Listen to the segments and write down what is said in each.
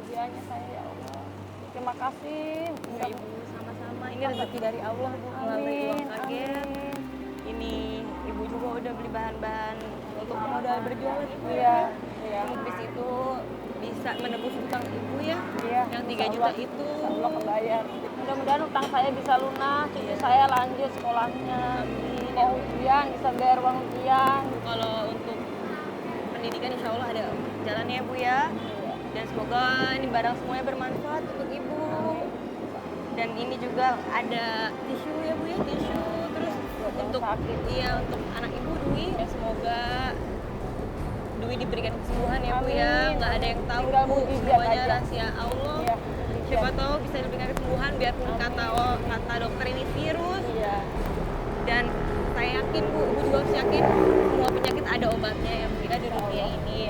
bahagianya saya ya Allah. Terima kasih. Ya Ibu, sama-sama. Ini rezeki dari Allah Bu, melalui uang kaget. Ini Ibu juga udah beli bahan-bahan untuk modal berjualan Ibu. Iya, iya. Habis itu bisa menebus utang Ibu ya, Iya, yang 3 juta itu. Allah kebayar. Mudah-mudahan utang saya bisa lunas, cucu saya lanjut sekolahnya. Mau ujian, bisa bayar uang ujian. Kalau untuk pendidikan insya Allah ada jalannya ya Bu ya. Dan semoga ini barang semuanya bermanfaat untuk Ibu. Dan ini juga ada tisu ya Bu ya, tisu. Terus untuk sakit. Iya, untuk anak Ibu Dwi ya semoga Dwi diberikan kesembuhan ya Bu ya. Amin. Nggak ada yang tahu Tinggal Bu, mujizat semuanya aja. rahasia Allah. Iya. Siapa tahu bisa diberikan kesembuhan biarpun kata dokter ini virus. Iya. Dan saya yakin Bu, Ibu juga harus yakin semua penyakit ada obatnya ya Bu ya di dunia ini.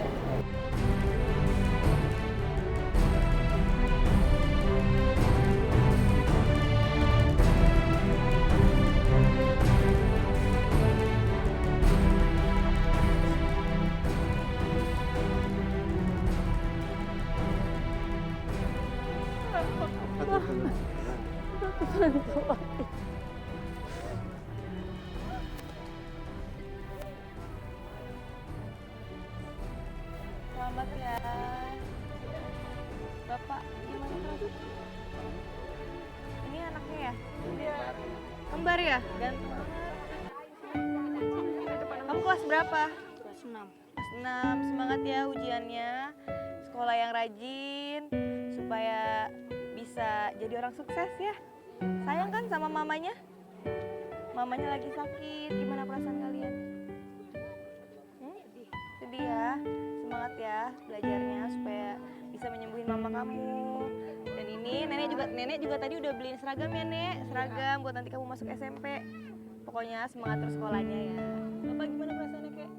Selamat ya. Bapak gimana kamu? Ini anaknya ya? Iya. Kembar ya? Ganteng banget. Kamu kelas berapa? Kelas 6. Kelas 6. Semangat ya ujiannya. Sekolah yang rajin supaya bisa jadi orang sukses ya. Sayang kan sama mamanya? Mamanya lagi sakit. Gimana perasaan kalian? Sedih ya. Semangat ya belajarnya supaya bisa menyembuhin mama kamu. Dan ini nenek juga tadi udah beliin seragam ya Nek, seragam buat nanti kamu masuk SMP. Pokoknya semangat terus sekolahnya ya. Bapak gimana perasaannya Kek?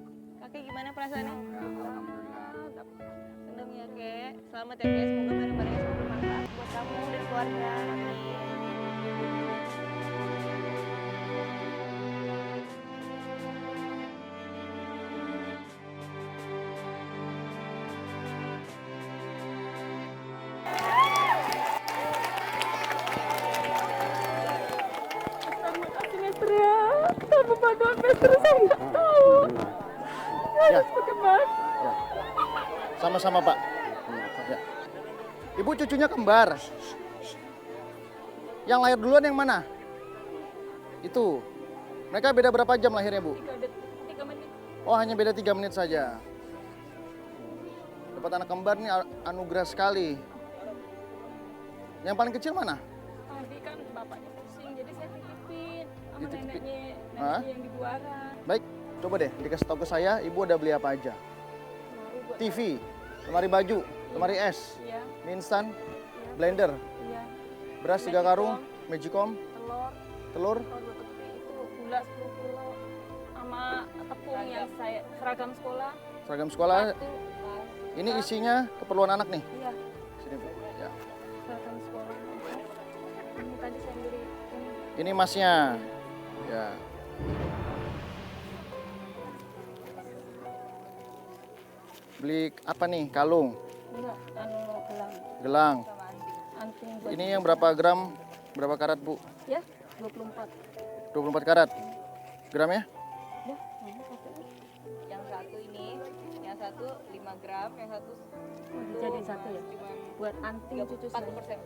Kakek gimana perasaannya? Seneng ya Kek. Selamat ya Kek, semoga barang-barangnya semua bermanfaat buat kamu dan keluarga. Amin. Terima kasih Mister ya. Tanpa bantuan Mister saya nggak tahu. Ya. Bagaimana? Ya. Sama-sama Pak. Ya. Ibu cucunya kembar. Yang lahir duluan yang mana? Itu. Mereka beda berapa jam lahirnya Bu? 3 menit. Oh hanya beda 3 menit saja. Dapat anak kembar nih anugerah sekali. Yang paling kecil mana? Tadi kan bapaknya pusing, jadi saya titipin sama Dititipin? neneknya Hah? yang di Buaran. Baik, coba deh dikasih tahu ke saya, Ibu udah beli apa aja? Baru buat TV, lemari baju, lemari es, Iya, mie instan, iya, blender, iya. beras 3 karung, magicom, Telur, telur, telur 2 tepung itu gula 10 kilo sama tepung yang saya seragam sekolah. seragam sekolah. Satu, Ini isinya keperluan anak nih. iya, Sini Bu. Ya. seragam sekolah. Ini tadi saya beli ini. Ini masnya. Ya. Beli apa nih? Kalung, Enggak, gelang gelang. sama anting buat Ini yang berapa gram? Berapa karat Bu? ya 24. 24 karat. Gramnya? Dah, ini satu. Yang satu ini, yang satu 5 gram, yang satu Jadi satu ya. Buat anting cucu saya. 40%.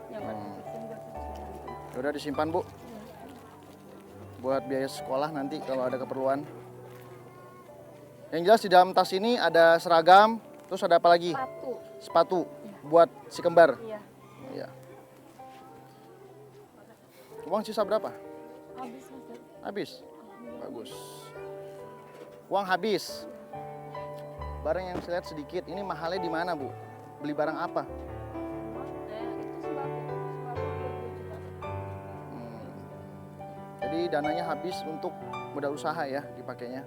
Yang 40% buat cucu saya. Udah disimpan Bu. Buat biaya sekolah nanti kalau ada keperluan. Yang jelas di dalam tas ini ada seragam, terus ada apa lagi? Sepatu. Sepatu buat si kembar. Iya. Iya. Uang sisa berapa? Habis Mas. Habis. Bagus. Uang habis. Barang yang saya lihat sedikit. Ini mahalnya di mana, Bu? Beli barang apa? Itu sembako 20 juta. Jadi dananya habis untuk modal usaha ya dipakainya.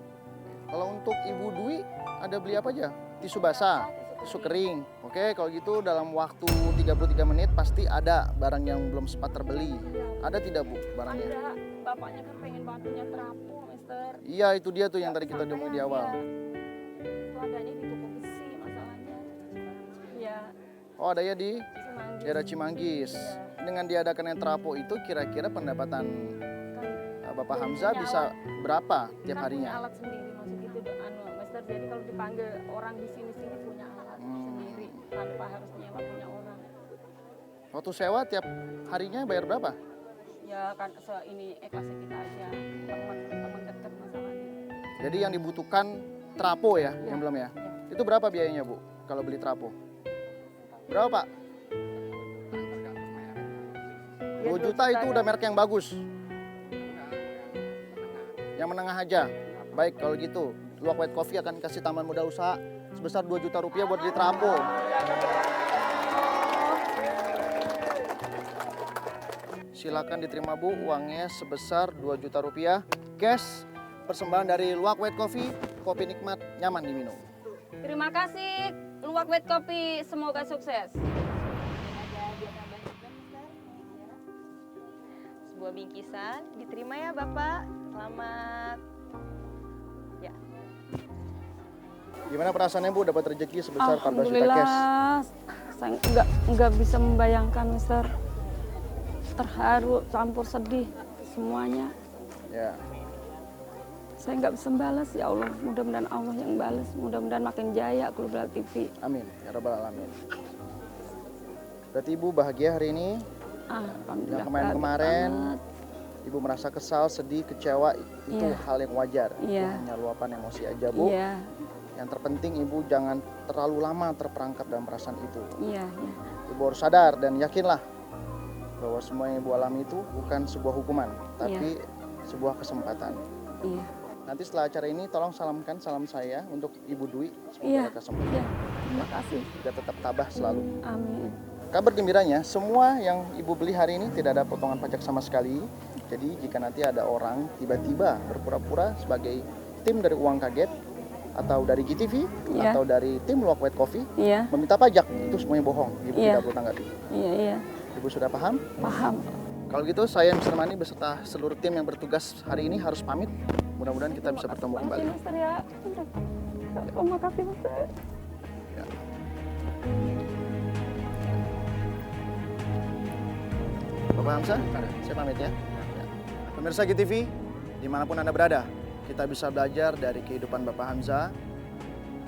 Kalau untuk Ibu Dwi ada beli apa aja? Tisu basah, tisu kering. Oke, kalau gitu dalam waktu 33 menit pasti ada barang yang belum sempat terbeli. Ada tidak Bu barangnya? Ada, bapaknya kan pengen batunya terapung, Mister. Iya, itu dia tuh yang tadi kita omongin di awal. Itu adanya di toko besi masalahnya. Iya. Oh, ada ya di Cimanggis. daerah Cimanggis. Dengan diadakannya trapo itu kira-kira pendapatan Bapak Hamzah punya bisa berapa tiap Kan punya harinya? alat sendiri maksud itu Mister. Jadi kalau dipanggil orang di sini punya alat sendiri tanpa harus nyewa punya orang. Waktu sewa tiap harinya bayar berapa? Ya kan ini ikhlasnya kita aja, teman dekat masalahnya. Jadi yang dibutuhkan trapo ya, Ya. yang belum ya? Ya. Itu berapa biayanya Bu kalau beli trapo? Berapa Pak? 2 juta itu udah merek yang bagus. Yang menengah aja. Baik kalau gitu, Luwak White Coffee akan kasih tambahan modal usaha sebesar 2 juta rupiah buat beli trapo. Silakan diterima Bu, uangnya sebesar 2 juta rupiah. Cash, persembahan dari Luwak White Coffee, kopi nikmat, nyaman diminum. Terima kasih Luwak White Coffee, semoga sukses. Sebuah bingkisan diterima ya Bapak. Selamat. Ya. Gimana perasaannya Bu dapat rezeki sebesar 14 juta Alhamdulillah, cash? saya nggak bisa membayangkan, Mister. Terharu, campur sedih, semuanya. Ya. Saya nggak bisa balas, ya Allah. Mudah-mudahan Allah yang balas. Mudah-mudahan makin jaya Global TV. Amin, ya Rabbal Alamin. Berarti Ibu bahagia hari ini? Alhamdulillah. Yang kemarin-kemarin banget. Ibu merasa kesal, sedih, kecewa, itu Iya. hal yang wajar. Itu Iya. hanya luapan emosi aja Bu. Iya, Yang terpenting Ibu jangan terlalu lama terperangkap dalam perasaan itu. iya, iya. Ibu harus sadar dan yakinlah bahwa semua yang Ibu alami itu bukan sebuah hukuman, tapi sebuah kesempatan. Iya. Nanti setelah acara ini tolong salamkan salam saya untuk Ibu Dwi. Semoga Iya. mereka sembuh Iya. Terima kasih. dan tetap tabah selalu. Amin. Kabar gembiranya, semua yang Ibu beli hari ini tidak ada potongan pajak sama sekali. Jadi jika nanti ada orang tiba-tiba berpura-pura sebagai tim dari Uang Kaget atau dari GTV Iya. atau dari tim Luwak White Coffee Iya, meminta pajak, itu semuanya bohong. Ibu Iya. tidak perlu tanggapi. iya, iya. Ibu sudah paham? Paham. Kalau gitu saya Mr. Mani beserta seluruh tim yang bertugas hari ini harus pamit. Mudah-mudahan kita bisa bertemu kembali. Makasih, Mister ya. Terima kasih, Mister. Ya. Bapak Hamzah, saya pamit ya. Ya. Pemirsa GTV, dimanapun Anda berada, kita bisa belajar dari kehidupan Bapak Hamzah.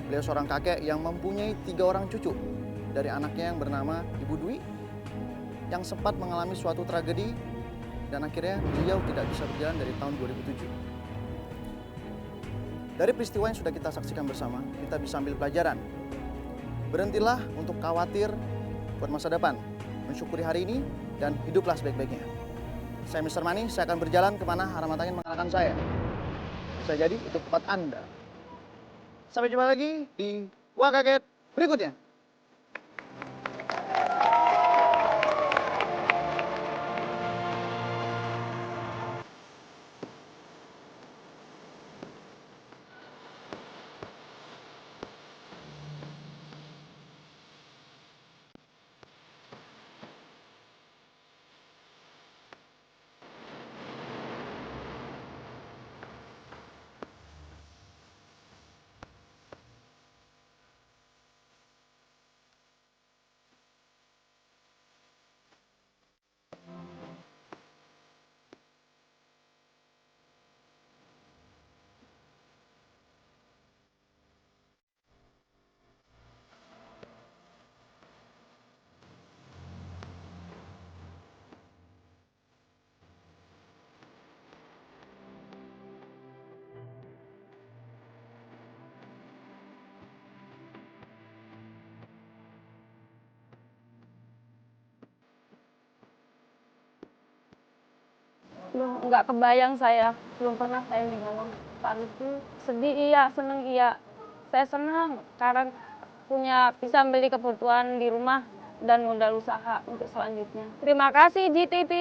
Beliau seorang kakek yang mempunyai 3 orang cucu dari anaknya yang bernama Ibu Dwi, yang sempat mengalami suatu tragedi dan akhirnya beliau tidak bisa berjalan dari tahun 2007. Dari peristiwa yang sudah kita saksikan bersama, kita bisa ambil pelajaran. Berhentilah untuk khawatir buat masa depan. Mensyukuri hari ini dan hiduplah sebaik-baiknya. Saya Mr. Mani, saya akan berjalan kemana arah mata angin mengarahkan saya. Bisa jadi itu tempat Anda. Sampai jumpa lagi di Wah Kaget berikutnya. Belum, nggak kebayang saya. Belum pernah saya digolong. Saat itu sedih iya, seneng iya. Saya senang karena bisa beli kebutuhan di rumah dan modal usaha untuk selanjutnya. Terima kasih GTV.